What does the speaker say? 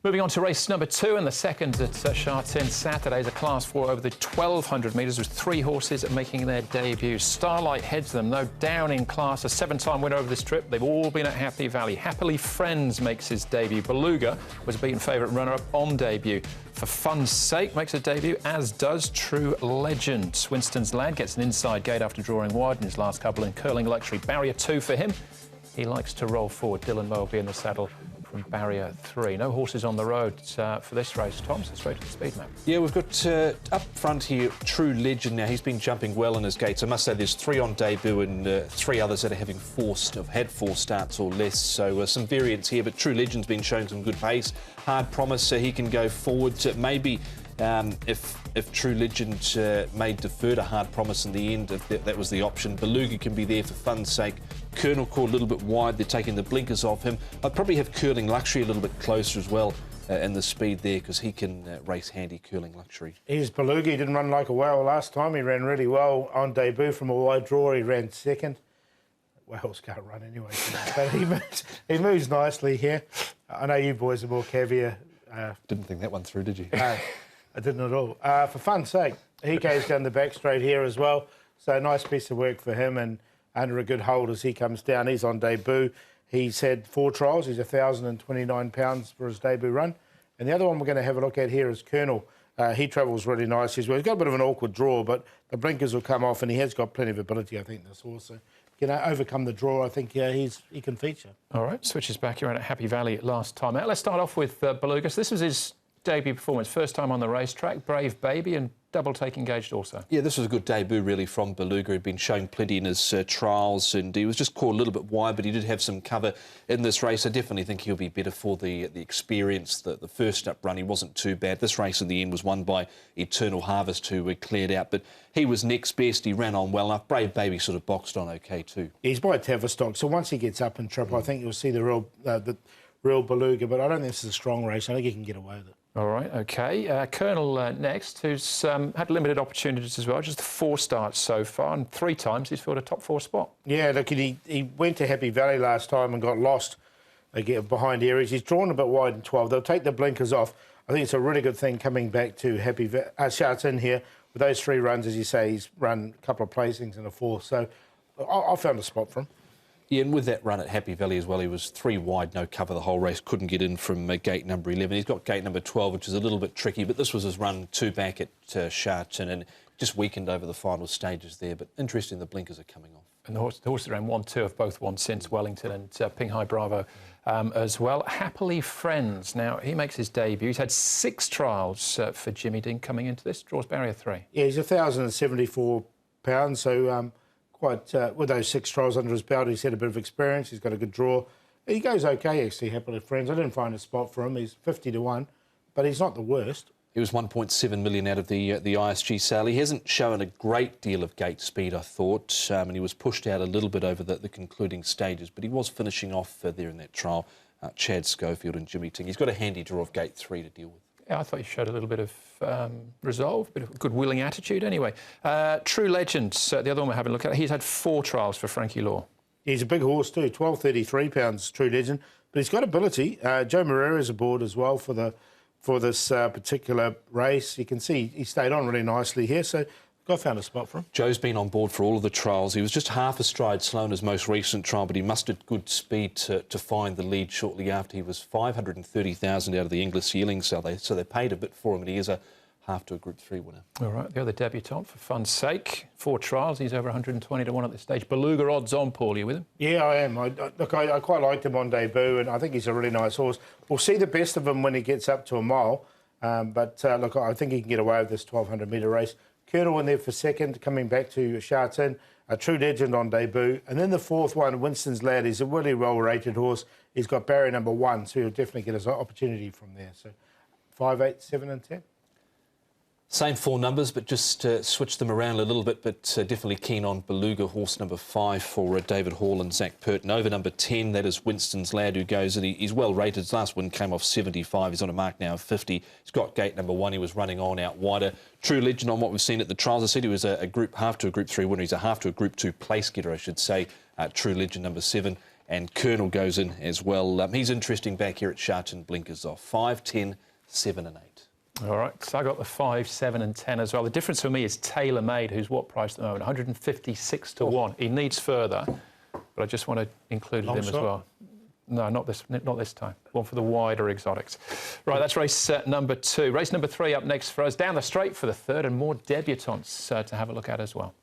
Moving on to race number 2 and the second at Sha Tin Saturday is a Class 4 over the 1,200 metres with 3 horses making their debut. Starlight heads them, though down in class, a 7-time winner over this trip. They've all been at Happy Valley. Happily Friends makes his debut. Beluga was a beaten favourite runner-up on debut. For Fun's Sake makes a debut, as does True Legend. Winston's Lad gets an inside gate after drawing wide in his last couple, and Curling Luxury. Barrier 2 for him. He likes to roll forward. Dylan Moe will be in the saddle from barrier 3. No horses on the road for this race, Tom, so straight to the speed map. Yeah, we've got up front here, True Legend. Now, he's been jumping well in his gates. I must say there's 3 on debut and 3 others that are have had 4 starts or less, so some variance here, but True Legend's been showing some good pace. Hard promise, so he can go forward. Maybe if True Legend may defer to Hard Promise in the end, if that was the option. Beluga can be there for Fun's Sake. Colonel caught a little bit wide. They're taking the blinkers off him. I'd probably have Curling Luxury a little bit closer as well in the speed there, because he can race handy, Curling Luxury. Here's Beluga. He didn't run like a whale last time. He ran really well on debut from a wide draw. He ran second. Whales can't run anyway, but he moves nicely here. I know you boys are more caviar. Didn't think that one through, did you? No, I didn't at all. For Fun's Sake, he goes down the back straight here as well. So a nice piece of work for him, and under a good hold as he comes down. He's on debut. He's had 4 trials. He's 1,029 pounds for his debut run. And the other one we're going to have a look at here is Colonel. He travels really nice as well. He's got a bit of an awkward draw, but the blinkers will come off, and he has got plenty of ability, I think, this horse. So, overcome the draw, I think he can feature. All right, switches back. You're at Happy Valley last time out. Let's start off with Beluga. So this was his debut performance, first time on the racetrack. Brave Baby and double take engaged also. Yeah, this was a good debut really from Beluga. He'd been showing plenty in his trials, and he was just caught a little bit wide, but he did have some cover in this race. I definitely think he'll be better for the experience. The first up run, he wasn't too bad. This race in the end was won by Eternal Harvest, who cleared out, but he was next best. He ran on well enough. Brave Baby sort of boxed on okay too. He's by Tavistock, so once he gets up and trip, I think you'll see the real Beluga, but I don't think this is a strong race. I think he can get away with it. All right, OK. Colonel next, who's had limited opportunities as well, just 4 starts so far, and 3 times he's filled a top 4 spot. Yeah, look, he went to Happy Valley last time and got lost behind Aries. He's drawn a bit wide in 12. They'll take the blinkers off. I think it's a really good thing coming back to Sha Tin here. With those 3 runs, as you say, he's run a couple of placings in a 4th, so I found a spot for him. Yeah, and with that run at Happy Valley as well, he was 3 wide, no cover the whole race, couldn't get in from gate number 11. He's got gate number 12, which is a little bit tricky, but this was his run 2 back at Sha Tin, and just weakened over the final stages there. But interesting, the blinkers are coming off. And the horses around 1-2 have both won since Wellington, and Pinghai Bravo as well. Happily Friends. Now, he makes his debut. He's had 6 trials for Jimmy Dean coming into this. Draws barrier 3. Yeah, he's 1,074 pounds, so with those 6 trials under his belt, he's had a bit of experience. He's got a good draw. He goes okay, actually, Happily Friends. I didn't find a spot for him. He's 50-1, but he's not the worst. He was 1.7 million out of the ISG sale. He hasn't shown a great deal of gate speed, I thought, and he was pushed out a little bit over the concluding stages, but he was finishing off there in that trial, Chad Schofield and Jimmy Ting. He's got a handy draw of gate 3 to deal with. Yeah, I thought he showed a little bit of resolve, a bit of good willing attitude anyway. True Legend, the other one we're having a look at, he's had 4 trials for Frankie Law. He's a big horse too, 1,233 pounds, True Legend, but he's got ability. Joe Moreira's aboard as well for this particular race. You can see he stayed on really nicely here, so I found a spot for him. Joe's been on board for all of the trials. He was just half a stride slow in his most recent trial, but he mustered good speed to find the lead shortly after. He was 530,000 out of the English yearling, so they paid a bit for him, and he is a half to a Group 3 winner. All right, the other debutant, for Fun's Sake, 4 trials. He's over 120-1 at this stage. Beluga odds on, Paul, you with him? Yeah, I am. I quite liked him on debut, and I think he's a really nice horse. We'll see the best of him when he gets up to a mile, but I think he can get away with this 1,200-metre race. Colonel in there for second, coming back to Sha Tin. A True Legend on debut. And then the 4th one, Winston's Lad. He's a really well-rated horse. He's got barrier number 1, so he'll definitely get his opportunity from there. So 5, 8, 7 and 10. Same 4 numbers, but just switch them around a little bit, but definitely keen on Beluga, horse number 5 for David Hall and Zach Purton. Over number 10, that is Winston's Lad, who goes, and he's well rated. His last win came off 75. He's on a mark now of 50. He's got gate number 1. He was running on out wider. True Legend on what we've seen at the trials. I said he was a half to a Group 3 winner. He's a half to a Group 2 place getter, I should say. True Legend number 7. and Colonel goes in as well. He's interesting back here at Sha Tin, blinkers off. 5, 10, 7 and 8. All right, so I got the 5, 7 and 10 as well. The difference for me is Tailor-Made, who's what price at the moment? 156 to 1. He needs further, but I just want to include him as well. No, not this time. One for the wider exotics. Right, that's race number 2. Race number 3 up next for us. Down the straight for the third, and more debutantes to have a look at as well.